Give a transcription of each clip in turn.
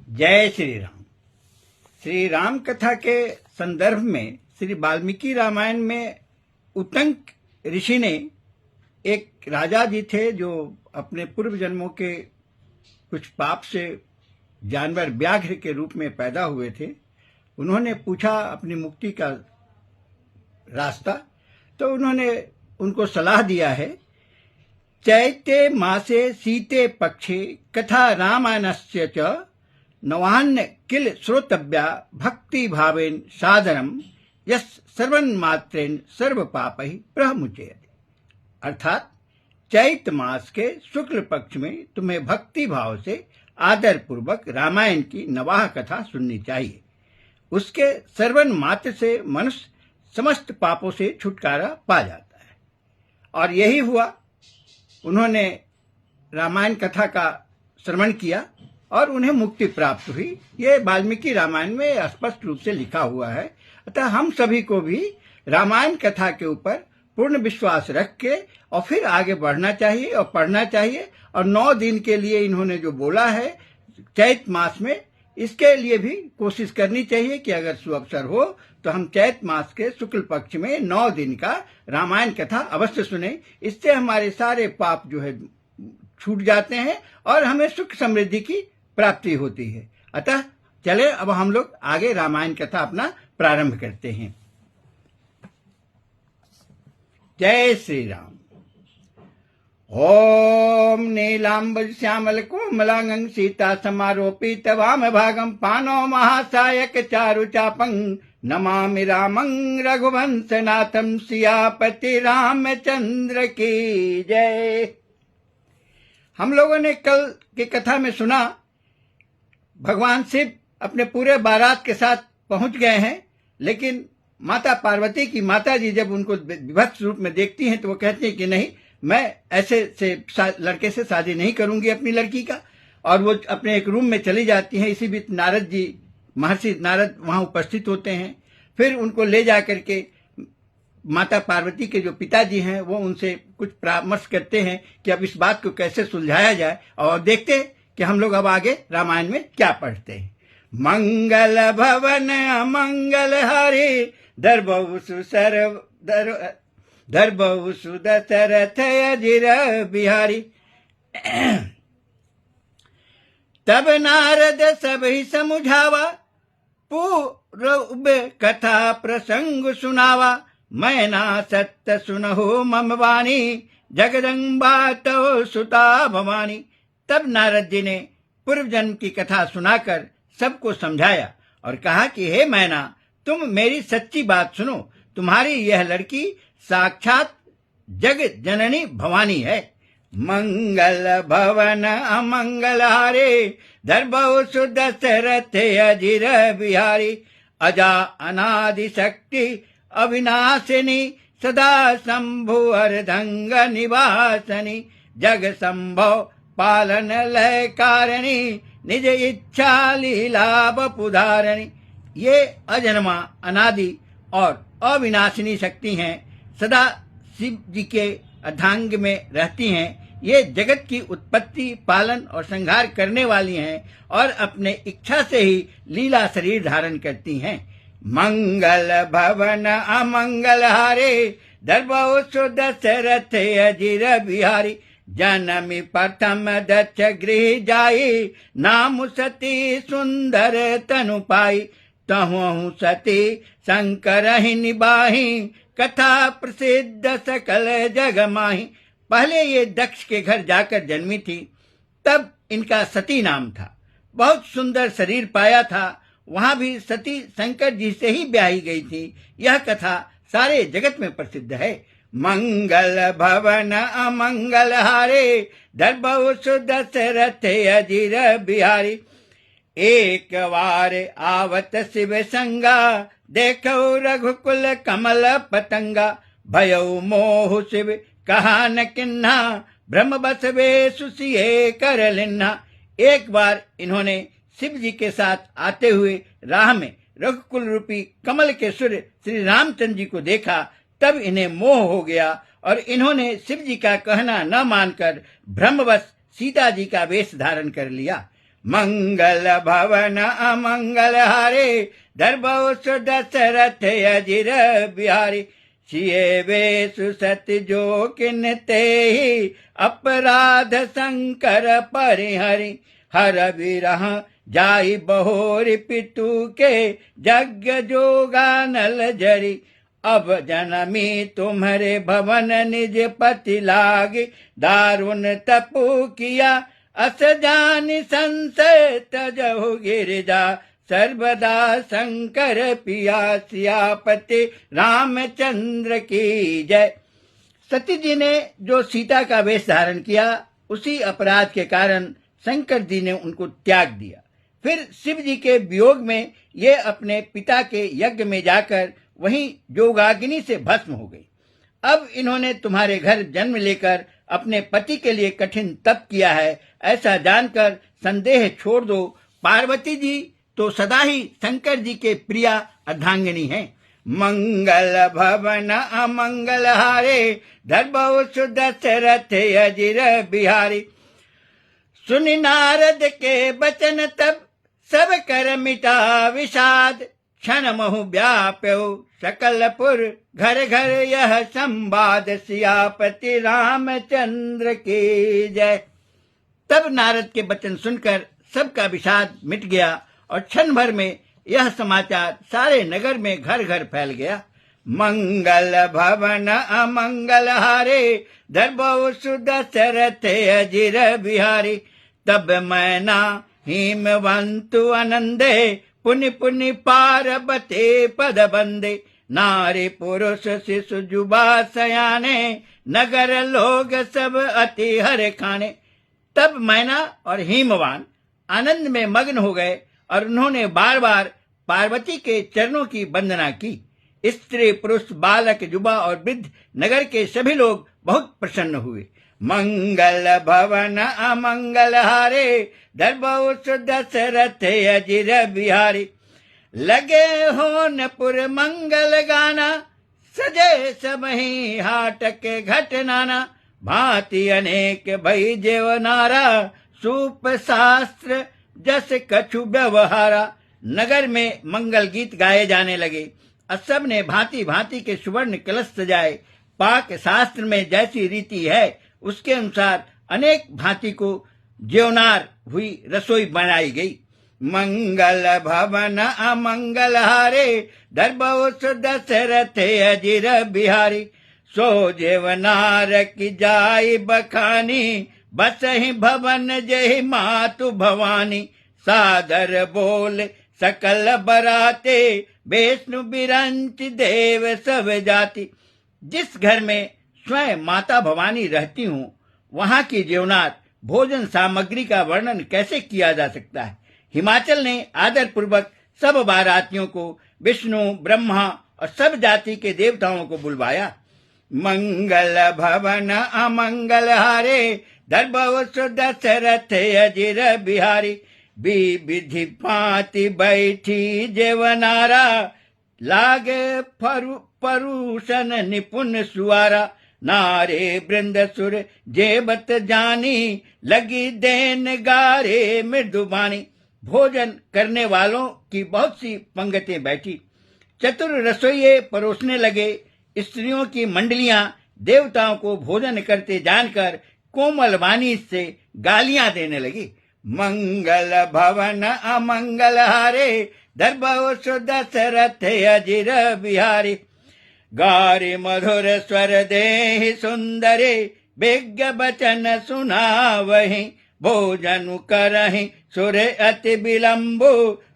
जय श्री राम। श्री राम कथा के संदर्भ में श्री वाल्मीकि रामायण में उत्तंक ऋषि ने, एक राजा जी थे जो अपने पूर्व जन्मों के कुछ पाप से जानवर व्याघ्र के रूप में पैदा हुए थे। उन्होंने पूछा अपनी मुक्ति का रास्ता, तो उन्होंने उनको सलाह दिया है, चैते मासे सीते पक्षे कथा रामायणस्य च नवान्न किल श्रोतव्या भक्ति भावेन सादरम यस सर्वन मात्रेन सर्व पापहि प्रमुचयति। अर्थात चैत मास के शुक्ल पक्ष में तुम्हें भक्ति भाव से आदर पूर्वक रामायण की नवाह कथा सुननी चाहिए। उसके श्रवण मात्र से मनुष्य समस्त पापों से छुटकारा पा जाता है। और यही हुआ। उन्होंने रामायण कथा का श्रवण किया और उन्हें मुक्ति प्राप्त हुई। ये वाल्मीकि रामायण में स्पष्ट रूप से लिखा हुआ है। अतः हम सभी को भी रामायण कथा के ऊपर पूर्ण विश्वास रख के और फिर आगे बढ़ना चाहिए और पढ़ना चाहिए। और 9 दिन के लिए इन्होंने जो बोला है चैत मास में, इसके लिए भी कोशिश करनी चाहिए कि अगर सुअवसर हो तो हम चैत मास के शुक्ल पक्ष में 9 दिन का रामायण कथा अवश्य सुने। इससे हमारे सारे पाप जो है छूट जाते हैं और हमें सुख समृद्धि की प्राप्ति होती है। अतः चले अब हम लोग आगे रामायण कथा अपना प्रारंभ करते हैं। जय श्री राम। ओम नीलांबर श्यामल कोमलांगं सीता समारोपित वाम भागं पानो महासायक चारु चापं नमामि रामं रघुवंशनाथं सियापति रामचंद्र की जय। हम लोगों ने कल की कथा में सुना, भगवान शिव अपने पूरे बारात के साथ पहुंच गए हैं, लेकिन माता पार्वती की माता जी जब उनको विभत्स रूप में देखती हैं तो वो कहती हैं कि नहीं, मैं ऐसे से लड़के से शादी नहीं करूंगी अपनी लड़की का। और वो अपने एक रूम में चली जाती हैं। इसी बीच नारद जी, महर्षि नारद वहां उपस्थित होते हैं। फिर उनको ले जा करके माता पार्वती के जो पिताजी हैं वो उनसे कुछ परामर्श करते हैं कि अब इस बात को कैसे सुलझाया जाए। और देखते हैं कि हम लोग अब आगे रामायण में क्या पढ़ते हैं। मंगल भवन अमंगल हरि दरबहु दशरथ अजिर बिहारी। तब नारद सभी समुझावा पूर्व कथा प्रसंग सुनावा। मैना सत्य सुनहो मम वाणी जगदम्बा तो सुता भवानी। तब नारद जी ने पूर्व जन्म की कथा सुनाकर सबको समझाया और कहा कि हे मैना, तुम मेरी सच्ची बात सुनो। तुम्हारी यह लड़की साक्षात जग जननी भवानी है। मंगल भवन अमंगल हारे दरबहु सुदशरथ अजिर बिहारी। अजा अनादि शक्ति अविनाशिनी सदा शंभु अर्धंग निवासनी। जग संभव पालन लय कारिणी निज इच्छा लीला बपुधारणी। ये अजन्मा अनादि और अविनाशिनी शक्ति हैं, सदा शिव जी के अर्धांग में रहती हैं। ये जगत की उत्पत्ति, पालन और संहार करने वाली हैं और अपने इच्छा से ही लीला शरीर धारण करती हैं। मंगल भवन अमंगल हारे दरबहु सुदशरथ अजिर बिहारी। जनमी प्रथम दक्ष गृह जाई नाम सती सुंदर तनु पाई। तहु सती शंकर ही निबाही कथा प्रसिद्ध सकल जग माही। पहले ये दक्ष के घर जाकर जन्मी थी, तब इनका सती नाम था। बहुत सुंदर शरीर पाया था। वहां भी सती शंकर जी से ही ब्याही गई थी। यह कथा सारे जगत में प्रसिद्ध है। मंगल भवन अमंगल हारे दरबहु सुदशरथ अजिर बिहारी। एक बार आवत शिव संगा देखो रघुकुल कमल पतंगा। भयउ मोह शिव कहा न किन्हा ब्रह्म बस वे सुसिए कर लिन्हा। एक बार इन्होंने शिव जी के साथ आते हुए राह में रघुकुल रूपी कमल के सूर्य श्री रामचंद्र जी को देखा। तब इन्हें मोह हो गया और इन्होंने शिव जी का कहना न मानकर भ्रमवश सीता जी का वेश धारण कर लिया। मंगल भवन अमंगल हारे, धरबौ सुदशरथ अजिर बिहारी। सिए वेशु सत्य जो किन तेहि, अपराध शंकर परिहरि। हर विरह जाई बहोरि पितु के, यज्ञ जोगानल जरी। अब जनमी तुम्हारे भवन निज पति लागे, दारुण तपु किया अस जानि संशय तजहु गिरिजा। सर्वदा शंकर पिया, सियापति रामचंद्र की जय। सती जी ने जो सीता का वेश धारण किया, उसी अपराध के कारण शंकर जी ने उनको त्याग दिया। फिर शिव जी के वियोग में ये अपने पिता के यज्ञ में जाकर वहीं जोगाग्नि से भस्म हो गई। अब इन्होंने तुम्हारे घर जन्म लेकर अपने पति के लिए कठिन तप किया है, ऐसा जानकर संदेह छोड़ दो। पार्वती जी तो सदा ही शंकर जी के प्रिया अर्धांगिनी हैं। मंगल भवन अमंगल हारे, धरबौ सुदशरथ अजिर बिहारी। सुनि नारद के बचन तब, सब कर मिटा विषाद। क्षण महु व्याप्यो सकलपुर, घर घर यह संवाद। सियापति रामचंद्र की जय। तब नारद के वचन सुनकर सबका विषाद मिट गया और क्षण भर में यह समाचार सारे नगर में घर घर फैल गया। मंगल भवन अमंगल हारे, धरबौ सुदशरथ अजिर बिहारी। तब मैना हिमवंतु आनंदे, पुनि पुनि पार्वते पद बंदे। नारी पुरुष शिशु जुबा सयाने, नगर लोग सब अति हर खाने। तब मैना और हिमवान आनंद में मग्न हो गए और उन्होंने बार बार पार्वती के चरणों की वंदना की। स्त्री पुरुष बालक जुबा और वृद्ध नगर के सभी लोग बहुत प्रसन्न हुए। मंगल भवन अमंगल हारे, धरबौ सुदशरथ अजिर बिहारी। लगे होनपुर मंगल गाना, सजे सबहि हाटक घट नाना। भांति अनेक भई जेवनारा, सूप शास्त्र जस कछु व्यवहारा। नगर में मंगल गीत गाए जाने लगे और सब ने भांति भांति के सुवर्ण कलश सजाए। पाक शास्त्र में जैसी रीति है उसके अनुसार अनेक भांति को ज्योनार हुई रसोई बनाई गई। मंगल भवन अमंगल हारे, धरबौ सुदशरथ अजिर बिहारी। सो जेवनार की जाई बखानी, बसहि भवन जहि मातु भवानी। सादर बोल सकल बराते, विष्णु बिरंच देव सब जाति। जिस घर में स्वयं माता भवानी रहती हूँ, वहाँ की ज्योनार भोजन सामग्री का वर्णन कैसे किया जा सकता है। हिमाचल ने आदर पूर्वक सब बारातियों को विष्णु ब्रह्मा और सब जाति के देवताओं को बुलवाया। मंगल भवन अमंगल हारे, धरबौ सुदशरथ अजिर बिहारी। विधि भांति बैठी जेवनारा, लागे परुषन निपुण सुआरा। नारे वृंद सुर जेबत जानी, लगी देन गारे मृदुबानी। भोजन करने वालों की बहुत सी पंगतें बैठी, चतुर रसोइये परोसने लगे। स्त्रियों की मंडलियां देवताओं को भोजन करते जानकर कोमल वाणी से गालियां देने लगी। मंगल भवन अमंगल हारे, धरबौ सुदशरथ अजिर बिहारी। गारि मधुर स्वर देहि सुंदरे, विज्ञ बचन सुनावहि। भोजन करहि सुर अति विलंबु,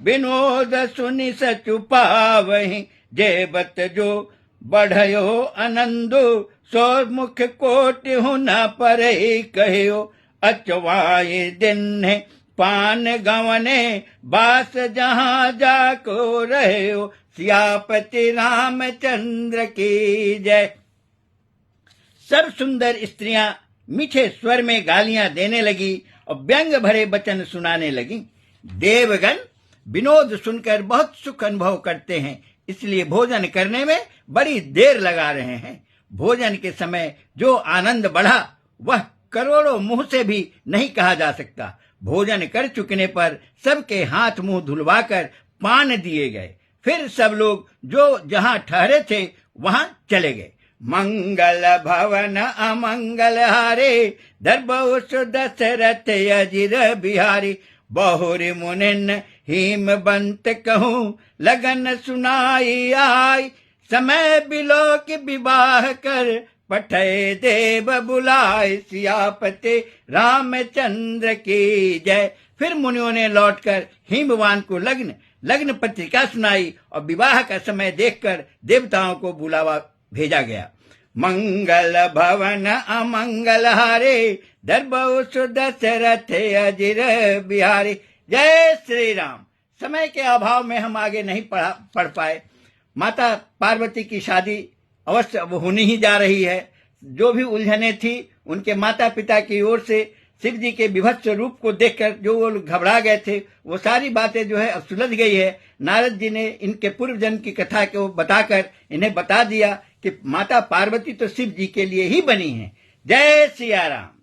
विनोद सुनि सचु पावहि। जेबत जो बढ़यो आनंदो, सो मुख कोटि न परे कहियो। अचवाई दिन पान गवने, बास जहाँ जाको रहो। सियापति रामचंद्र की जय। सब सुंदर स्त्रियां मीठे स्वर में गालियां देने लगी और व्यंग भरे वचन सुनाने लगी। देवगण विनोद सुनकर बहुत सुख अनुभव करते हैं, इसलिए भोजन करने में बड़ी देर लगा रहे हैं। भोजन के समय जो आनंद बढ़ा वह करोड़ों मुंह से भी नहीं कहा जा सकता। भोजन कर चुकने पर सबके हाथ मुंह धुलवाकर पान दिए गए। फिर सब लोग जो जहां ठहरे थे वहां चले गए। मंगल भवन अमंगल हारे, दरबउस दशरथ अजिर बिहारी। बहुरी मुनिन हिम बंत कहूँ, लगन सुनाई आई। समय बिलो के विवाह कर, पठय देव बुलाए। सियापते रामचंद्र की जय। फिर मुनियों ने लौटकर हिमवान को लग्न पत्रिका सुनाई और विवाह का समय देखकर देवताओं को बुलावा भेजा गया। मंगल भवन अमंगल हारे, दरबउस दशरथ अजिर बिहारी। जय श्री राम। समय के अभाव में हम आगे नहीं पढ़ पाए। माता पार्वती की शादी अवश्य अब होनी ही जा रही है। जो भी उलझने थी उनके माता पिता की ओर से शिव जी के विभत्स रूप को देखकर जो वो घबरा गए थे, वो सारी बातें जो है अब सुलझ गई है। नारद जी ने इनके पूर्व जन्म की कथा को बताकर इन्हें बता दिया कि माता पार्वती तो शिव जी के लिए ही बनी है। जय सिया राम।